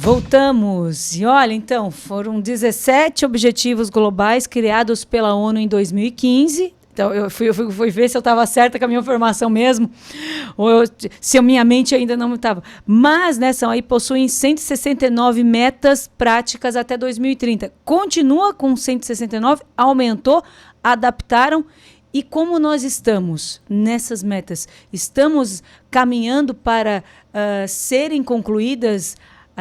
Voltamos. E olha, então, foram 17 objetivos globais criados pela ONU em 2015. Então, eu fui ver se eu estava certa com a minha informação mesmo, se a minha mente ainda não estava. Mas, né, possuem 169 metas práticas até 2030. Continua com 169, aumentou, adaptaram. E como nós estamos nessas metas? Estamos caminhando para serem concluídas.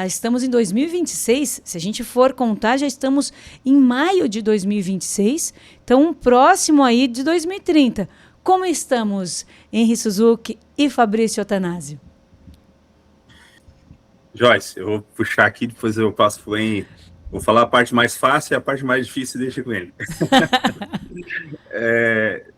Estamos em 2026, se a gente for contar, já estamos em maio de 2026, então próximo aí de 2030. Como estamos, Henry Suzuki e Fabrício Attanasio? Joyce, eu vou puxar aqui, depois eu passo para o Henry. Vou falar a parte mais fácil e a parte mais difícil deixa com ele.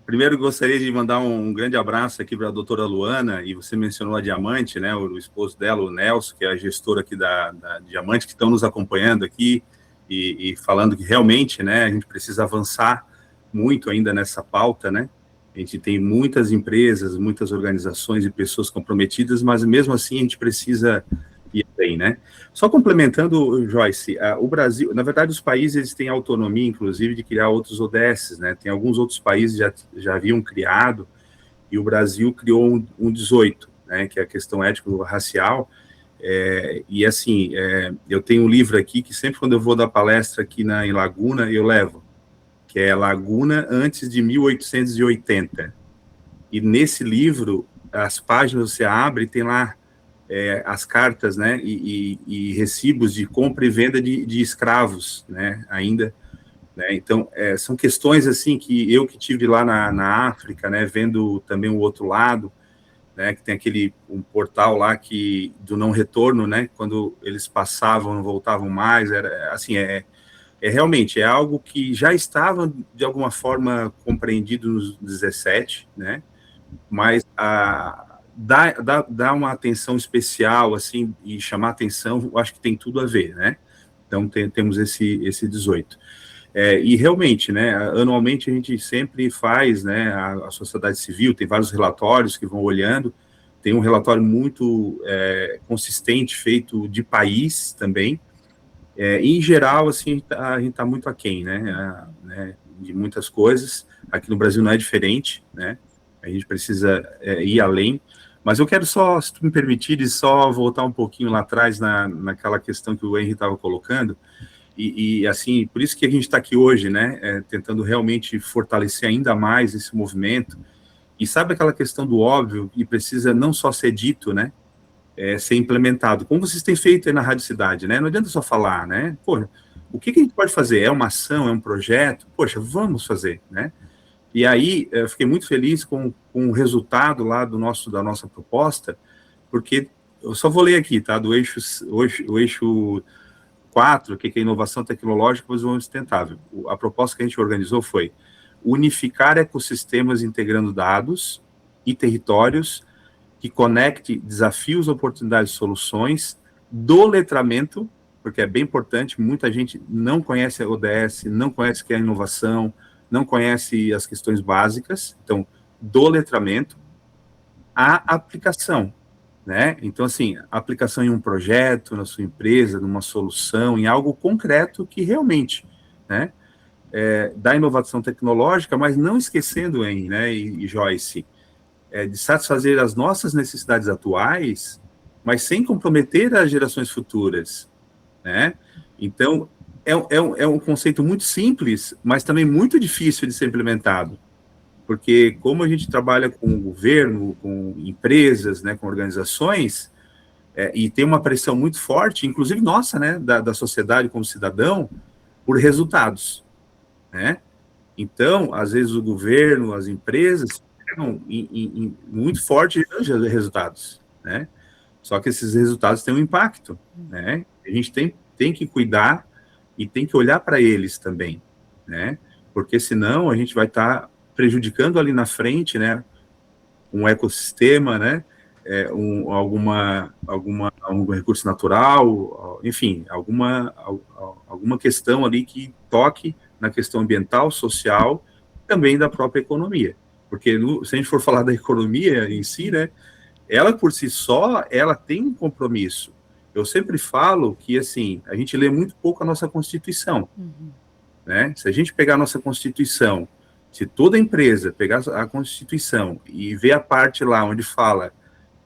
Primeiro, gostaria de mandar um grande abraço aqui para a doutora Luana, e você mencionou a Diamante, né, o esposo dela, o Nelson, que é a gestora aqui da Diamante, que estão nos acompanhando aqui e falando que realmente, né, a gente precisa avançar muito ainda nessa pauta, né. A gente tem muitas empresas, muitas organizações e pessoas comprometidas, mas mesmo assim a gente precisa ir bem, né? Só complementando, Joyce, o Brasil, na verdade, os países eles têm autonomia, inclusive, de criar outros ODS, né? Tem alguns outros países já haviam criado, e o Brasil criou um 18, né? Que é a questão ético-racial. E assim, eu tenho um livro aqui que sempre quando eu vou dar palestra aqui em Laguna, eu levo, que é Laguna antes de 1880. E nesse livro, as páginas você abre e tem lá as cartas, né, e recibos de compra e venda de escravos, né, ainda, né, então, são questões, assim, que tive lá na África, né, vendo também o outro lado, né, que tem um portal lá do não retorno, né, quando eles passavam, não voltavam mais, era, assim, realmente, é algo que já estava, de alguma forma, compreendido nos 17, né, mas dá uma atenção especial, assim, e chamar atenção, eu acho que tem tudo a ver, né? Então, temos esse 18. E realmente, né, anualmente a gente sempre faz, né, a sociedade civil, tem vários relatórios que vão olhando, tem um relatório muito consistente, feito de país também, e, em geral, assim, a gente tá muito aquém, né, de muitas coisas. Aqui no Brasil não é diferente, né, a gente precisa ir além, mas eu quero só, se tu me permitires, só voltar um pouquinho lá atrás naquela questão que o Henry estava colocando, e assim, por isso que a gente está aqui hoje, né, tentando realmente fortalecer ainda mais esse movimento, e sabe aquela questão do óbvio, que precisa não só ser dito, né, ser implementado, como vocês têm feito aí na Rádio Cidade, né, não adianta só falar, né, pô, o que a gente pode fazer? É uma ação, é um projeto? Poxa, vamos fazer, né? E aí, eu fiquei muito feliz com o resultado lá da nossa proposta, porque eu só vou ler aqui, tá, o eixo 4, que é inovação tecnológica e desenvolvimento sustentável. A proposta que a gente organizou foi unificar ecossistemas integrando dados e territórios que conecte desafios, oportunidades e soluções do letramento, porque é bem importante, muita gente não conhece a ODS, não conhece o que é inovação, não conhece as questões básicas, então, do letramento, à aplicação, né? Então, assim, aplicação em um projeto, na sua empresa, numa solução, em algo concreto que realmente, né, da inovação tecnológica, mas não esquecendo, né, e Joyce, de satisfazer as nossas necessidades atuais, mas sem comprometer as gerações futuras, né? Então, é um conceito muito simples, mas também muito difícil de ser implementado, porque como a gente trabalha com o governo, com empresas, né, com organizações, e tem uma pressão muito forte, inclusive nossa, né, da sociedade como cidadão, por resultados, né? Então, às vezes o governo, as empresas, pegam muito forte os resultados, né? Só que esses resultados têm um impacto, né? A gente tem que cuidar e tem que olhar para eles também, né? Porque senão a gente vai estar prejudicando ali na frente, né? Um ecossistema, né? Algum recurso natural, enfim, alguma questão ali que toque na questão ambiental, social, também da própria economia. Porque se a gente for falar da economia em si, né? Ela por si só, ela tem um compromisso. Eu sempre falo que, assim, a gente lê muito pouco a nossa Constituição, né? Se a gente pegar a nossa Constituição, se toda empresa pegar a Constituição e ver a parte lá onde fala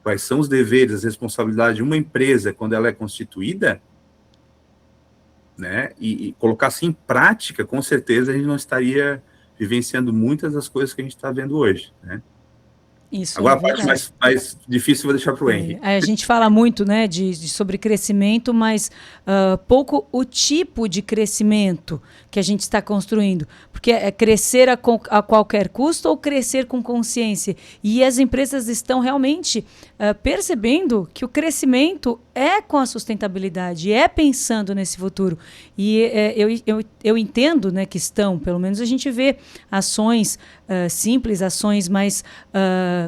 quais são os deveres, as responsabilidades de uma empresa quando ela é constituída, né, e colocar assim em prática, com certeza a gente não estaria vivenciando muitas das coisas que a gente está vendo hoje, né? Isso é Agora, a parte verdade. mais difícil eu vou deixar para o Henry. A gente fala muito, né, sobre crescimento, mas pouco o tipo de crescimento que a gente está construindo. Porque é crescer a qualquer custo ou crescer com consciência. E as empresas estão realmente percebendo que o crescimento é com a sustentabilidade, é pensando nesse futuro. E eu entendo, né, que estão, pelo menos a gente vê ações simples, ações mais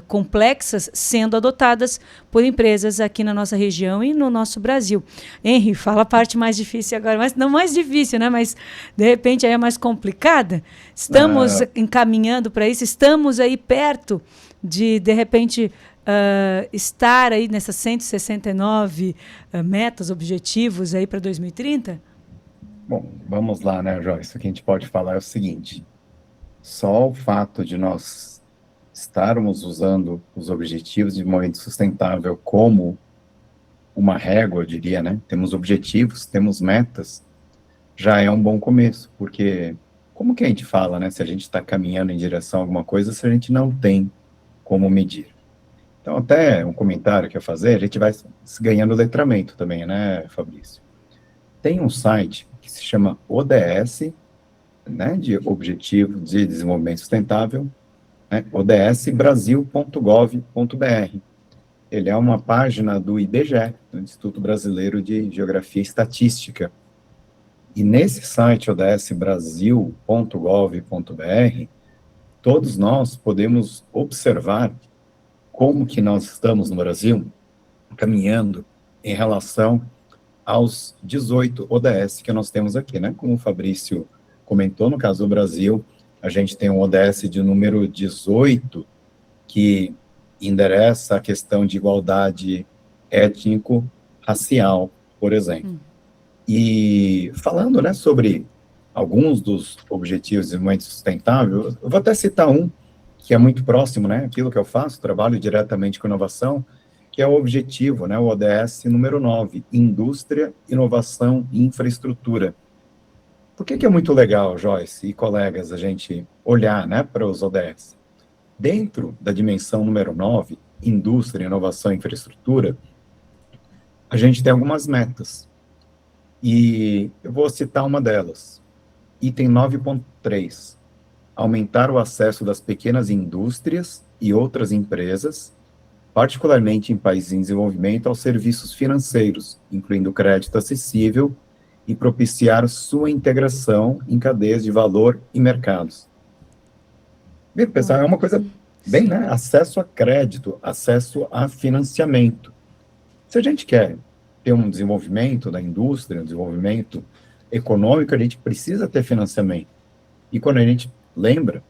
complexas sendo adotadas por empresas aqui na nossa região e no nosso Brasil. Henry, fala a parte mais difícil agora, mas não mais difícil, né? Mas de repente aí é mais complicada. Estamos encaminhando para isso, estamos aí perto de repente estar aí nessas 169 metas, objetivos aí para 2030? Bom, vamos lá, né, Joyce? O que a gente pode falar é o seguinte: só o fato de nós estarmos usando os objetivos de desenvolvimento sustentável como uma régua, eu diria, né? Temos objetivos, temos metas, já é um bom começo, porque como que a gente fala, né? Se a gente está caminhando em direção a alguma coisa, se a gente não tem como medir. Então, até um comentário que eu fazer, a gente vai ganhando letramento também, né, Fabrício? Tem um site que se chama ODS, né, de Objetivo de Desenvolvimento Sustentável, né, odsbrasil.gov.br. Ele é uma página do IBGE, do Instituto Brasileiro de Geografia e Estatística. E nesse site, odsbrasil.gov.br, todos nós podemos observar como que nós estamos no Brasil caminhando em relação aos 18 ODS que nós temos aqui, né? Como o Fabrício comentou, no caso do Brasil, a gente tem um ODS de número 18, que endereça a questão de igualdade étnico-racial, por exemplo. E falando, né, sobre alguns dos objetivos de desenvolvimento sustentável, eu vou até citar um, que é muito próximo, né, aquilo que eu faço, trabalho diretamente com inovação, que é o objetivo, né, o ODS número 9, Indústria, Inovação e Infraestrutura. Por que é muito legal, Joyce e colegas, a gente olhar, né, para os ODS? Dentro da dimensão número 9, Indústria, Inovação e Infraestrutura, a gente tem algumas metas. E eu vou citar uma delas. Item 9.3. Aumentar o acesso das pequenas indústrias e outras empresas, particularmente em países em desenvolvimento, aos serviços financeiros, incluindo crédito acessível, e propiciar sua integração em cadeias de valor e mercados. Bem, pessoal, é uma coisa bem, né? Acesso a crédito, acesso a financiamento. Se a gente quer ter um desenvolvimento da indústria, um desenvolvimento econômico, a gente precisa ter financiamento. E quando a gente lembra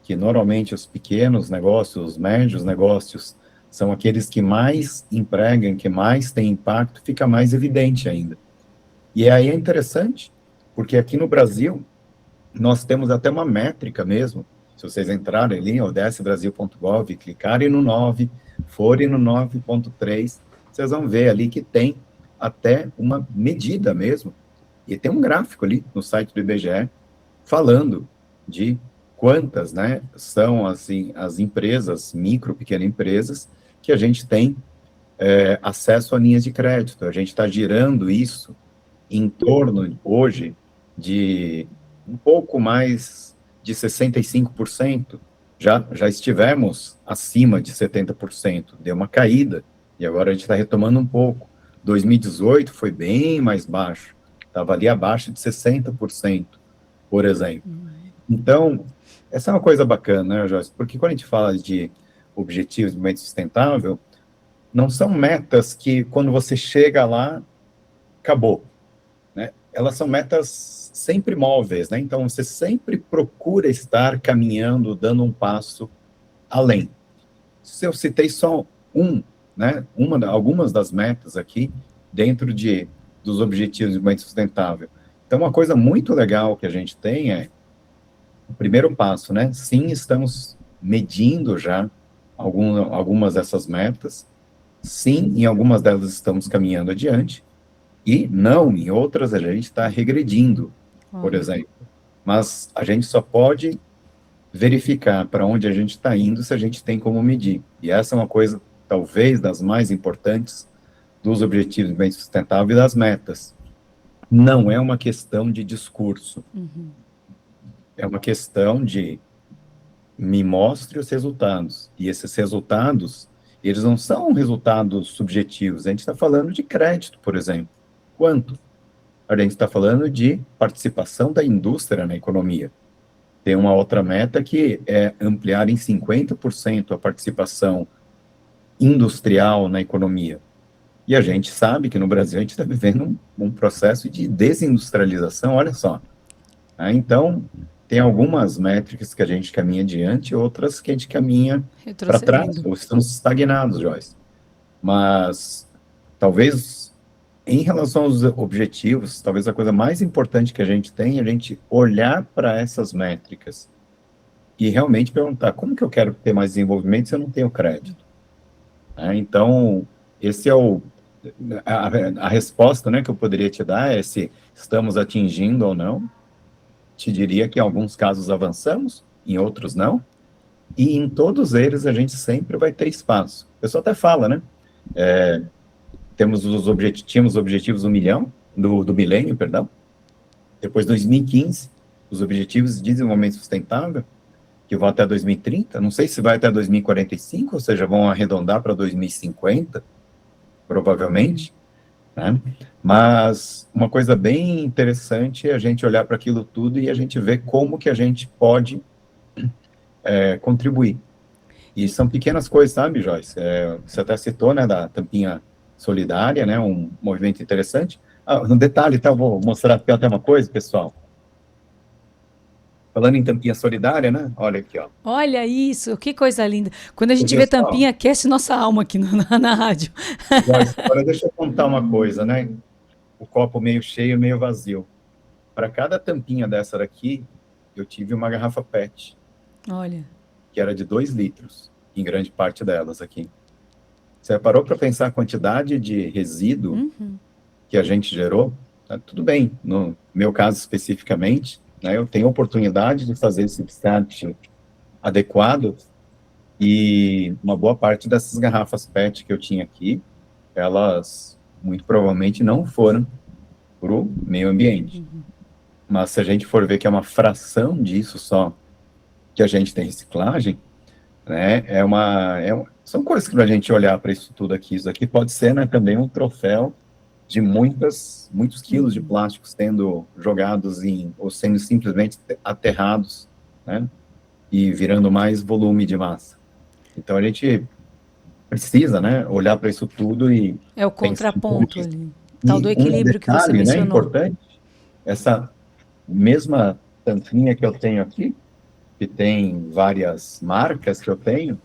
que normalmente os pequenos negócios, os médios negócios, são aqueles que mais empregam, que mais têm impacto, fica mais evidente ainda. E aí é interessante, porque aqui no Brasil, nós temos até uma métrica mesmo, se vocês entrarem ali em odsbrasil.gov, clicarem no 9, forem no 9.3, vocês vão ver ali que tem até uma medida mesmo, e tem um gráfico ali no site do IBGE, falando de quantas, né, são assim, as empresas, micro, pequenas empresas, que a gente tem acesso a linhas de crédito. A gente está girando isso em torno, hoje, de um pouco mais de 65%. Já estivemos acima de 70%, deu uma caída, e agora a gente está retomando um pouco. 2018 foi bem mais baixo, estava ali abaixo de 60%, por exemplo. Então, essa é uma coisa bacana, né, Joyce? Porque quando a gente fala de objetivos de desenvolvimento sustentável, não são metas que, quando você chega lá, acabou, né? Elas são metas sempre móveis, né? Então, você sempre procura estar caminhando, dando um passo além. Se eu citei só né, algumas das metas aqui, dentro dos Objetivos de Desenvolvimento Sustentável. Então, uma coisa muito legal que a gente tem é o primeiro passo, né? Sim, estamos medindo já algumas dessas metas. Sim, em algumas delas estamos caminhando adiante. E não, em outras a gente está regredindo, por exemplo. Mas a gente só pode verificar para onde a gente está indo se a gente tem como medir. E essa é uma coisa, talvez, das mais importantes dos Objetivos de Desenvolvimento Sustentável e das metas. Não é uma questão de discurso. É uma questão de me mostre os resultados. E esses resultados, eles não são resultados subjetivos. A gente está falando de crédito, por exemplo. Quanto? A gente está falando de participação da indústria na economia. Tem uma outra meta que é ampliar em 50% a participação industrial na economia. E a gente sabe que no Brasil a gente está vivendo um processo de desindustrialização, olha só. Então, tem algumas métricas que a gente caminha adiante, outras que a gente caminha para trás, ou estamos estagnados, Joyce. Mas, talvez, em relação aos objetivos, talvez a coisa mais importante que a gente tem é a gente olhar para essas métricas e realmente perguntar, como que eu quero ter mais desenvolvimento se eu não tenho crédito? Então, esse é a resposta, né, que eu poderia te dar é se estamos atingindo ou não. Te diria que em alguns casos avançamos, em outros não, e em todos eles a gente sempre vai ter espaço. O pessoal até fala, né? Tínhamos os objetivos do milênio, perdão. Depois, 2015, os Objetivos de Desenvolvimento Sustentável, que vão até 2030, não sei se vai até 2045, ou seja, vão arredondar para 2050, provavelmente, né? Mas uma coisa bem interessante é a gente olhar para aquilo tudo e a gente ver como que a gente pode contribuir. E são pequenas coisas, sabe, Joyce? Você até citou, né, da tampinha solidária, né, um movimento interessante. No detalhe, tá, eu vou mostrar aqui até uma coisa, pessoal. Falando em tampinha solidária, né? Olha aqui, ó. Olha isso, que coisa linda. Quando a gente vê tampinha, aquece nossa alma aqui na rádio. Joyce, agora deixa eu contar uma coisa, né? O copo meio cheio, meio vazio. Para cada tampinha dessa daqui, eu tive uma garrafa PET. Olha. Que era de 2 litros, em grande parte delas aqui. Você parou para pensar a quantidade de resíduo que a gente gerou? Tudo bem, no meu caso especificamente, né, eu tenho oportunidade de fazer esse descarte adequado e uma boa parte dessas garrafas PET que eu tinha aqui, elas muito provavelmente não foram para o meio ambiente. Mas se a gente for ver que é uma fração disso só que a gente tem reciclagem, né, são coisas que para a gente olhar para isso tudo aqui, isso aqui pode ser, né, também um troféu de muitos quilos de plásticos sendo jogados ou sendo simplesmente aterrados, né, e virando mais volume de massa. Então a gente precisa, né, olhar para isso tudo e... É o contraponto ali, tal do equilíbrio que você mencionou. Né, importante, essa mesma tampinha que eu tenho aqui, que tem várias marcas que eu tenho,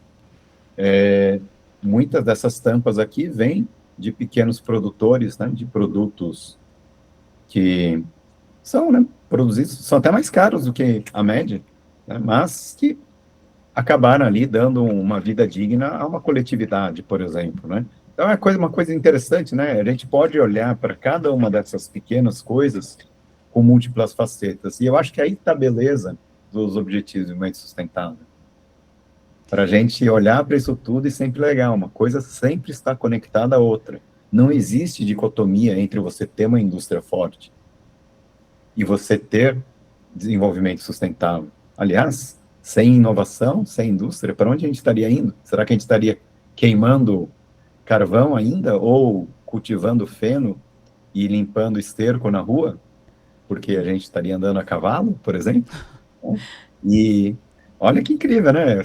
muitas dessas tampas aqui vêm de pequenos produtores, né, de produtos que são, né, produzidos, são até mais caros do que a média, né, mas que acabaram ali dando uma vida digna a uma coletividade, por exemplo, né. Então é uma coisa interessante, né, a gente pode olhar para cada uma dessas pequenas coisas com múltiplas facetas, e eu acho que aí está a beleza dos Objetivos de Desenvolvimento Sustentável. Para a gente olhar para isso tudo e sempre legal, uma coisa sempre está conectada à outra. Não existe dicotomia entre você ter uma indústria forte e você ter desenvolvimento sustentável. Aliás, sem inovação, sem indústria, para onde a gente estaria indo? Será que a gente estaria queimando carvão ainda ou cultivando feno e limpando esterco na rua? Porque a gente estaria andando a cavalo, por exemplo? E olha que incrível, né?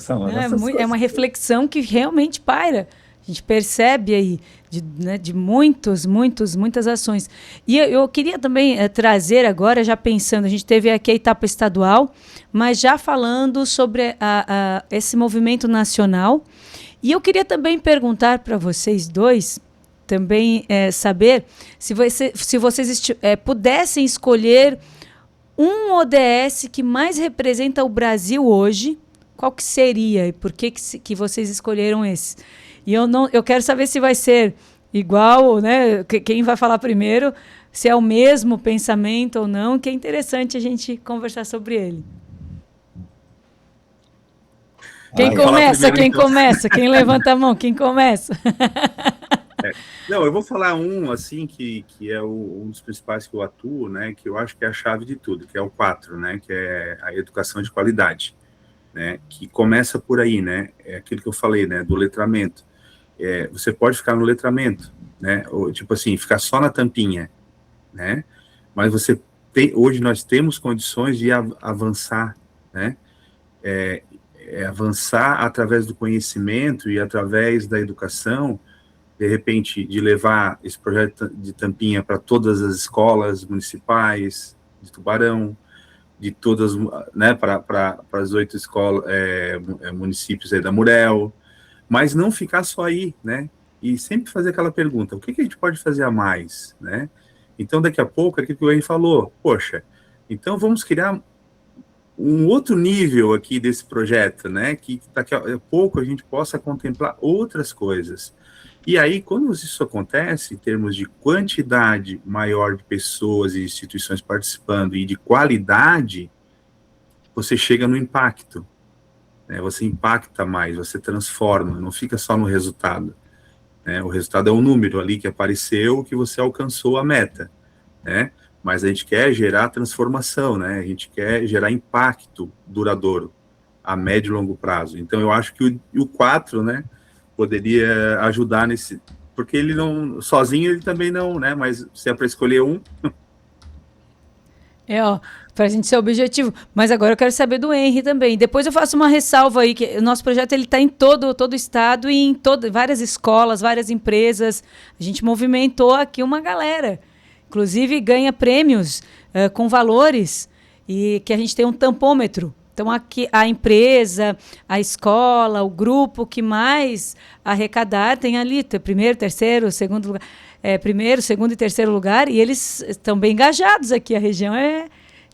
É uma reflexão que realmente paira. A gente percebe aí de muitas ações. E eu queria também trazer agora, já pensando, a gente teve aqui a etapa estadual, mas já falando sobre esse movimento nacional. E eu queria também perguntar para vocês dois, também saber se vocês pudessem escolher um ODS que mais representa o Brasil hoje, qual que seria e por que vocês escolheram esse? E eu quero saber se vai ser igual, né? Quem vai falar primeiro, se é o mesmo pensamento ou não, que é interessante a gente conversar sobre ele. Quem começa? Quem começa? Quem levanta a mão? Quem começa? Não, eu vou falar um, assim, que é um dos principais que eu atuo, né, que eu acho que é a chave de tudo, que é o 4, né, que é a educação de qualidade, né, que começa por aí, né, é aquilo que eu falei, né, do letramento. Você pode ficar no letramento, né, ou, tipo assim, ficar só na tampinha, né, mas hoje nós temos condições de avançar, né, avançar através do conhecimento e através da educação, de repente, de levar esse projeto de tampinha para todas as escolas municipais de Tubarão, de todas, né, para as 8 escolas, municípios aí da Murel, mas não ficar só aí, né, e sempre fazer aquela pergunta, o que a gente pode fazer a mais, né? Então, daqui a pouco, aquilo que o Henry falou, poxa, então vamos criar um outro nível aqui desse projeto, né, que daqui a pouco a gente possa contemplar outras coisas. E aí, quando isso acontece, em termos de quantidade maior de pessoas e instituições participando e de qualidade, você chega no impacto, né, você impacta mais, você transforma, não fica só no resultado, né, o resultado é um número ali que apareceu, que você alcançou a meta, né, mas a gente quer gerar transformação, né? A gente quer gerar impacto duradouro, a médio e longo prazo. Então, eu acho que o 4, né, poderia ajudar nesse... Porque ele não... Sozinho, ele também não, né? Mas se é para escolher um... Para a gente ser objetivo. Mas agora eu quero saber do Henry também. Depois eu faço uma ressalva aí, que o nosso projeto está em todo o estado e em várias escolas, várias empresas. A gente movimentou aqui uma galera. Inclusive, ganha prêmios com valores e que a gente tem um tampômetro. Então, aqui a empresa, a escola, o grupo que mais arrecadar tem ali primeiro, terceiro, segundo lugar. Primeiro, segundo e terceiro lugar. E eles estão bem engajados aqui. A região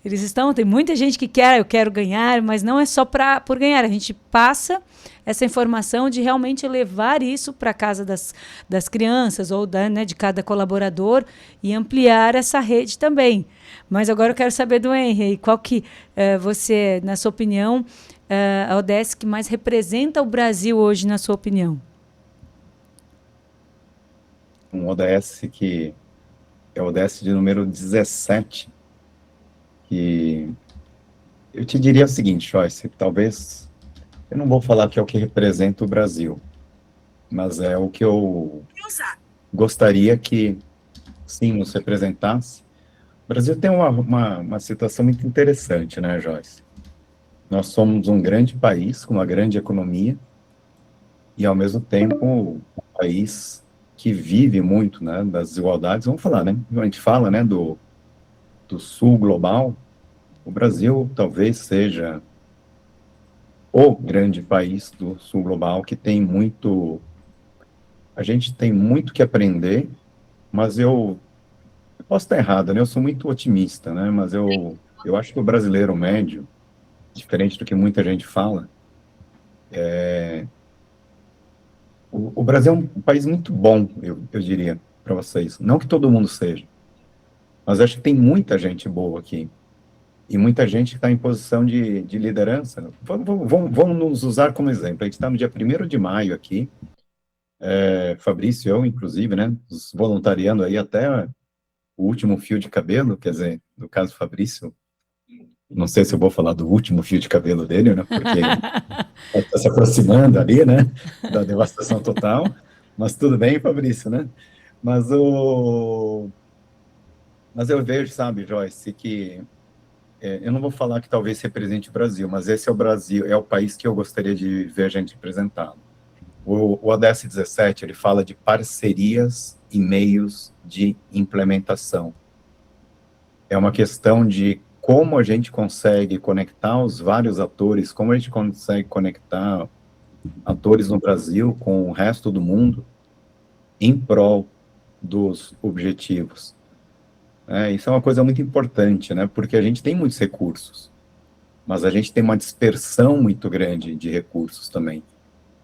eles estão... Tem muita gente que eu quero ganhar, mas não é só por ganhar. A gente passa essa informação de realmente levar isso para a casa das crianças ou de cada colaborador e ampliar essa rede também. Mas agora eu quero saber do Henry, qual que você, na sua opinião, a ODS que mais representa o Brasil hoje, na sua opinião? Um ODS que é o ODS de número 17, que eu te diria o seguinte, Joyce, talvez... Eu não vou falar que é o que representa o Brasil, mas é o que eu gostaria que, sim, nos representasse. O Brasil tem uma situação muito interessante, né, Joyce? Nós somos um grande país, com uma grande economia, e, ao mesmo tempo, um país que vive muito, né, das desigualdades. Vamos falar, né? A gente fala, né, do sul global. O Brasil talvez seja o grande país do sul global que tem muito... A gente tem muito que aprender, mas eu posso estar errado, né? Eu sou muito otimista, né? Mas eu acho que o brasileiro médio, diferente do que muita gente fala, o Brasil é um país muito bom, eu diria para vocês. Não que todo mundo seja, mas acho que tem muita gente boa aqui. E muita gente está em posição de liderança. Vamos nos usar como exemplo. A gente está no dia 1º de maio aqui, Fabrício e eu, inclusive, né, voluntariando aí até o último fio de cabelo, quer dizer, no caso Fabrício, não sei se eu vou falar do último fio de cabelo dele, né, porque está se aproximando ali, né, da devastação total, mas tudo bem, Fabrício, né? Mas eu vejo, sabe, Joyce, que eu não vou falar que talvez represente o Brasil, mas esse é o Brasil, é o país que eu gostaria de ver a gente representado. O ODS 17, ele fala de parcerias e meios de implementação. É uma questão de como a gente consegue conectar os vários atores, como a gente consegue conectar atores no Brasil com o resto do mundo em prol dos objetivos. Isso é uma coisa muito importante, né? Porque a gente tem muitos recursos, mas a gente tem uma dispersão muito grande de recursos também.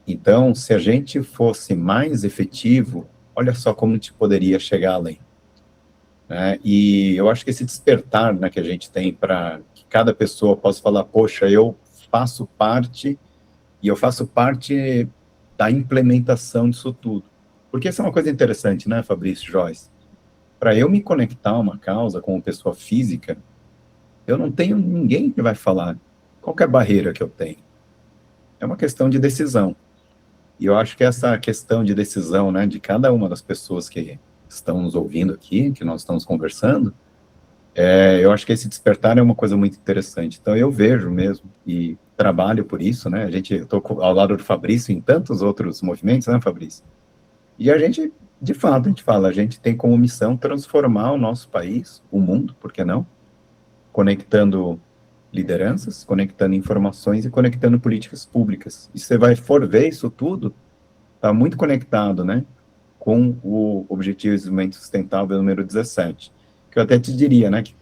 Então, se a gente fosse mais efetivo, olha só como a gente poderia chegar além. E eu acho que esse despertar, né, que a gente tem para que cada pessoa possa falar, poxa, eu faço parte, e eu faço parte da implementação disso tudo. Porque isso é uma coisa interessante, né, Fabrício, Joyce? Para eu me conectar a uma causa como pessoa física, eu não tenho ninguém que vai falar qual que é a barreira que eu tenho. É uma questão de decisão. E eu acho que essa questão de decisão, né, de cada uma das pessoas que estão nos ouvindo aqui, que nós estamos conversando, eu acho que esse despertar é uma coisa muito interessante. Então, eu vejo mesmo, e trabalho por isso, né, eu estou ao lado do Fabrício em tantos outros movimentos, né, Fabrício? E a gente, de fato, a gente fala, a gente tem como missão transformar o nosso país, o mundo, por que não? Conectando lideranças, conectando informações e conectando políticas públicas. E você vai ver isso tudo, está muito conectado, né, com o Objetivo de Desenvolvimento Sustentável número 17, que eu até te diria, né, que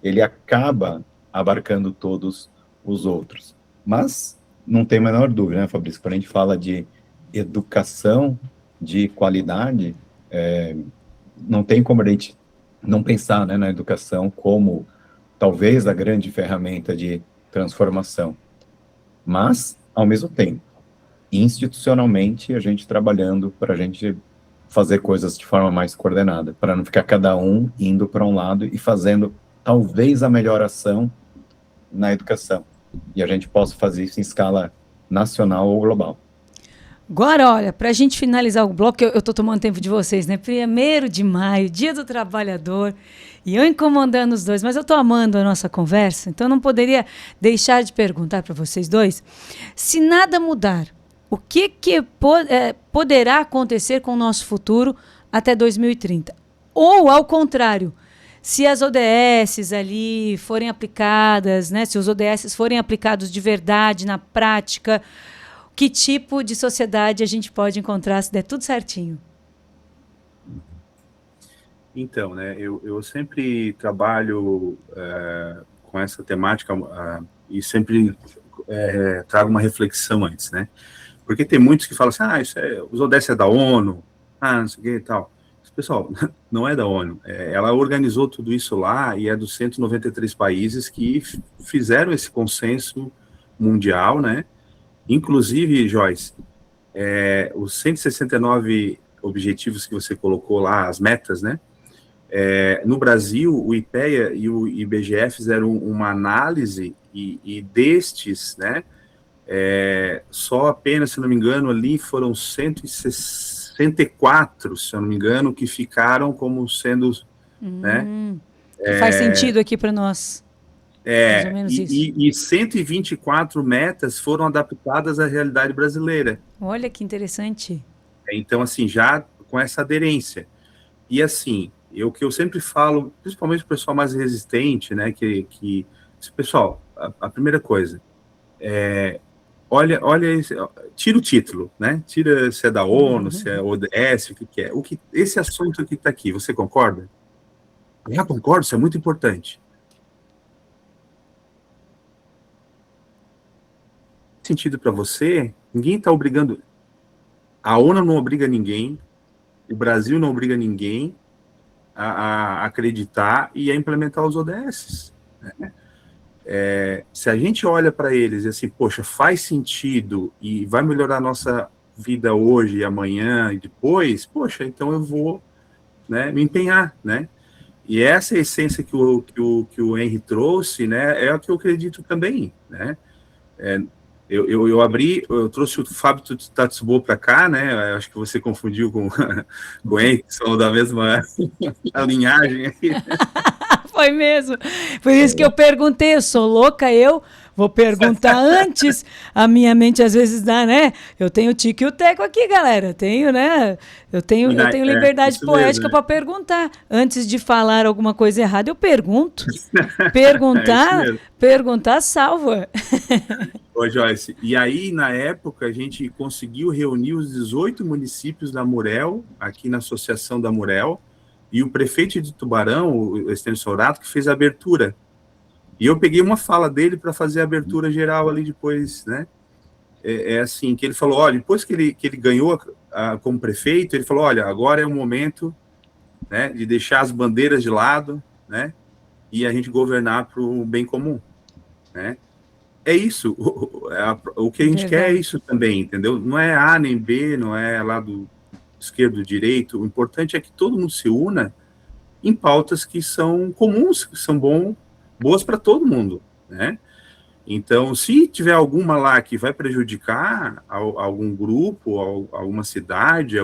ele acaba abarcando todos os outros. Mas não tem a menor dúvida, né, Fabrício, quando a gente fala de educação de qualidade, não tem como a gente não pensar, né, na educação como talvez a grande ferramenta de transformação. Mas, ao mesmo tempo, institucionalmente, a gente trabalhando para a gente fazer coisas de forma mais coordenada, para não ficar cada um indo para um lado e fazendo talvez a melhor ação na educação. E a gente possa fazer isso em escala nacional ou global. Agora, olha, para a gente finalizar o bloco, eu estou tomando tempo de vocês, né? 1º de maio, Dia do Trabalhador, e eu incomodando os dois, mas eu estou amando a nossa conversa, então não poderia deixar de perguntar para vocês dois, se nada mudar, o que poderá acontecer com o nosso futuro até 2030? Ou, ao contrário, se as ODSs ali forem aplicadas, né? Se os ODSs forem aplicados de verdade, na prática, que tipo de sociedade a gente pode encontrar se der tudo certinho? Então, né, eu sempre trabalho com essa temática e sempre trago uma reflexão antes, né? Porque tem muitos que falam assim, os ODS é da ONU, não sei o que e tal. Pessoal, não é da ONU. Ela organizou tudo isso lá e é dos 193 países que fizeram esse consenso mundial, né? Inclusive, Joyce, os 169 objetivos que você colocou lá, as metas, né? No Brasil, o IPEA e o IBGE fizeram uma análise e destes, né? Só apenas, se não me engano, ali foram 164, se eu não me engano, que ficaram como sendo, né? Que faz sentido aqui para nós. Mais ou menos isso. E 124 metas foram adaptadas à realidade brasileira. Olha que interessante. Então, assim, já com essa aderência. E, assim, o que eu sempre falo, principalmente o pessoal mais resistente, né, pessoal, a primeira coisa, olha, tira o título, né, tira se é da ONU, se é ODS, o que é. Esse assunto que está aqui, você concorda? Eu concordo, isso é muito importante. Sentido para você, ninguém está obrigando, a ONU não obriga ninguém, o Brasil não obriga ninguém a acreditar e a implementar os ODS. Né? Se a gente olha para eles e assim, poxa, faz sentido e vai melhorar a nossa vida hoje e amanhã e depois, poxa, então eu vou, né, me empenhar, né? E essa essência que o Henry trouxe, né, é o que eu acredito também, né? Eu trouxe o Fábio Tatsubo para cá, né? Acho que você confundiu com o Henry, que são da mesma linhagem. Foi mesmo. Por isso que eu perguntei, eu sou louca, Vou perguntar antes. A minha mente às vezes dá, né? Eu tenho o tico e o teco aqui, galera. Tenho, né? Eu tenho liberdade poética para perguntar. Antes de falar alguma coisa errada, eu pergunto. Perguntar salva. Ô, Joyce, e aí, na época, a gente conseguiu reunir os 18 municípios da Murel, aqui na Associação da Murel, e o prefeito de Tubarão, o Estênio Sorato, que fez a abertura. E eu peguei uma fala dele para fazer a abertura geral ali depois, né? Assim, que ele falou, olha, depois que ele ganhou como prefeito, ele falou, olha, agora é o momento, né, de deixar as bandeiras de lado, né, e a gente governar para o bem comum, né? É isso, o que a gente quer é isso também, entendeu? Não é A nem B, não é lado esquerdo, direito, o importante é que todo mundo se una em pautas que são comuns, que são boas para todo mundo, né? Então, se tiver alguma lá que vai prejudicar algum grupo, alguma cidade,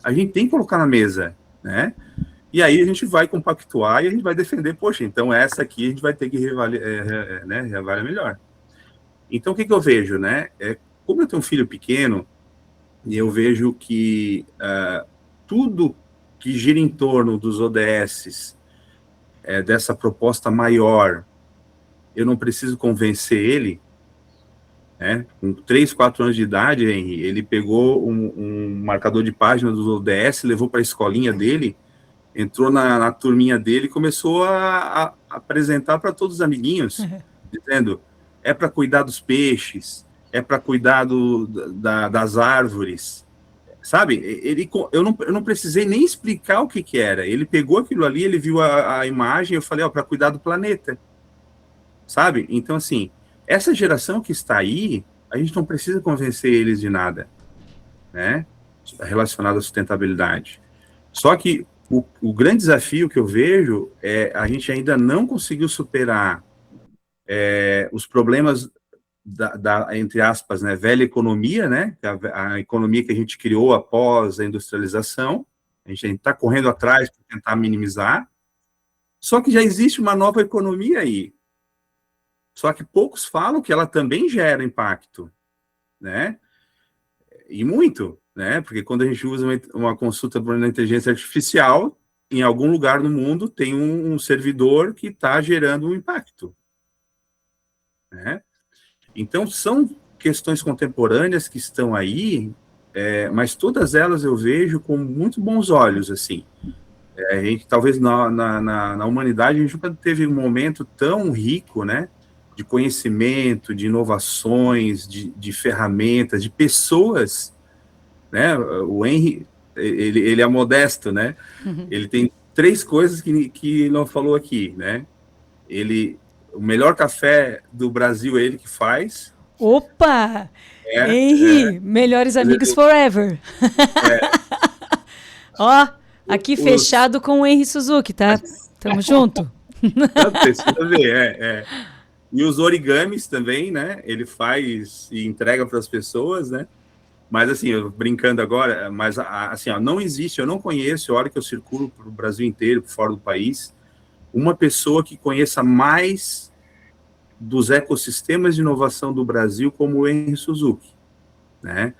a gente tem que colocar na mesa, né? E aí a gente vai compactuar e a gente vai defender, poxa, então essa aqui a gente vai ter que reavaliar melhor. Então, o que eu vejo, né? Como eu tenho um filho pequeno, e eu vejo que tudo que gira em torno dos ODS, dessa proposta maior, eu não preciso convencer ele, né? Com 3, 4 anos de idade, Henry, ele pegou um marcador de página dos ODS, levou para a escolinha dele, entrou na turminha dele e começou a apresentar para todos os amiguinhos, dizendo, é para cuidar dos peixes, é para cuidar das árvores, sabe? Eu não precisei nem explicar o que era. Ele pegou aquilo ali, ele viu a imagem, eu falei, para cuidar do planeta, sabe? Então, assim, essa geração que está aí, a gente não precisa convencer eles de nada, né? Relacionado à sustentabilidade. Só que o grande desafio que eu vejo é a gente ainda não conseguiu superar os problemas entre aspas, né, velha economia, né, a economia que a gente criou após a industrialização, a gente está correndo atrás para tentar minimizar, só que já existe uma nova economia aí, só que poucos falam que ela também gera impacto, né, e muito, né, porque quando a gente usa uma consulta por inteligência artificial, em algum lugar no mundo tem um servidor que está gerando um impacto, né. Então, são questões contemporâneas que estão aí, mas todas elas eu vejo com muito bons olhos, assim. A gente, talvez na humanidade, a gente nunca teve um momento tão rico, né, de conhecimento, de inovações, de ferramentas, de pessoas, né? O Henry, ele é modesto, né? Uhum. Ele tem 3 coisas que não falou aqui, né? O melhor café do Brasil é ele que faz. Opa! Henry, melhores amigos forever. Ó, aqui fechado com o Henry Suzuki, tá? Tamo junto. Não, precisa ver, E os origamis também, né? Ele faz e entrega para as pessoas, né? Mas assim, eu brincando agora, mas assim, não existe, eu não conheço, a hora que eu circulo para o Brasil inteiro, fora do país, uma pessoa que conheça mais dos ecossistemas de inovação do Brasil como o Henry Suzuki, né?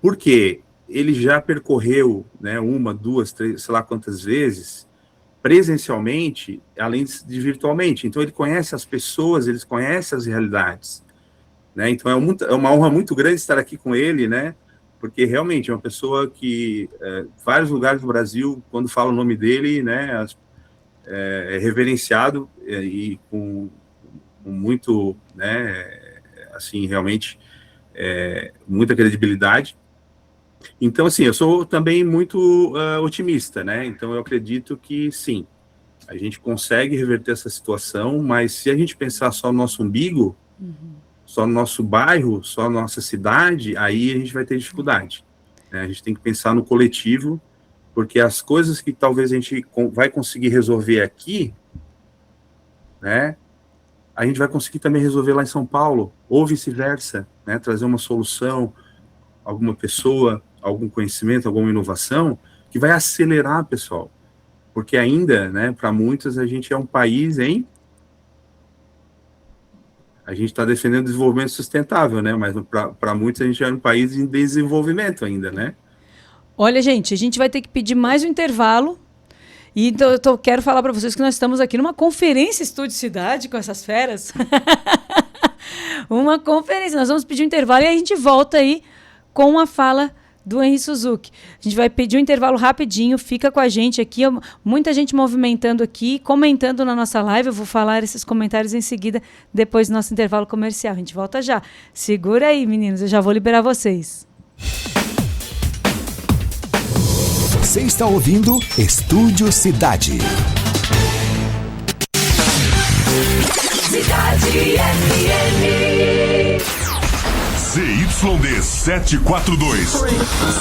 Porque ele já percorreu, né, 1, 2, 3, sei lá quantas vezes, presencialmente, além de virtualmente. Então, ele conhece as pessoas, ele conhece as realidades, né? Então, é uma honra muito grande estar aqui com ele, né? Porque realmente é uma pessoa que, vários lugares do Brasil, quando fala o nome dele, né, é reverenciado e com muito, né, assim, realmente, muita credibilidade. Então, assim, eu sou também muito otimista, né? Então, eu acredito que, sim, a gente consegue reverter essa situação, mas se a gente pensar só no nosso umbigo, só no nosso bairro, só na nossa cidade, aí a gente vai ter dificuldade, né? A gente tem que pensar no coletivo, porque as coisas que talvez a gente vai conseguir resolver aqui, né, a gente vai conseguir também resolver lá em São Paulo, ou vice-versa, né, trazer uma solução, alguma pessoa, algum conhecimento, alguma inovação, que vai acelerar, pessoal. Porque ainda, né, para muitos, a gente é um país a gente está defendendo desenvolvimento sustentável, né? Mas para muitos a gente é um país em desenvolvimento ainda, né? Olha, gente, a gente vai ter que pedir mais um intervalo. E então eu quero falar para vocês que nós estamos aqui numa conferência Estúdio Cidade com essas feras. Uma conferência. Nós vamos pedir um intervalo e a gente volta aí com a fala do Henry Suzuki. A gente vai pedir um intervalo rapidinho, fica com a gente aqui, muita gente movimentando aqui, comentando na nossa live, eu vou falar esses comentários em seguida, depois do nosso intervalo comercial. A gente volta já. Segura aí, meninos, eu já vou liberar vocês. Você está ouvindo Estúdio Cidade. Cidade FM. ZYD 742.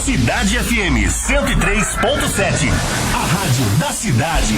Cidade FM 103.7. A rádio da cidade.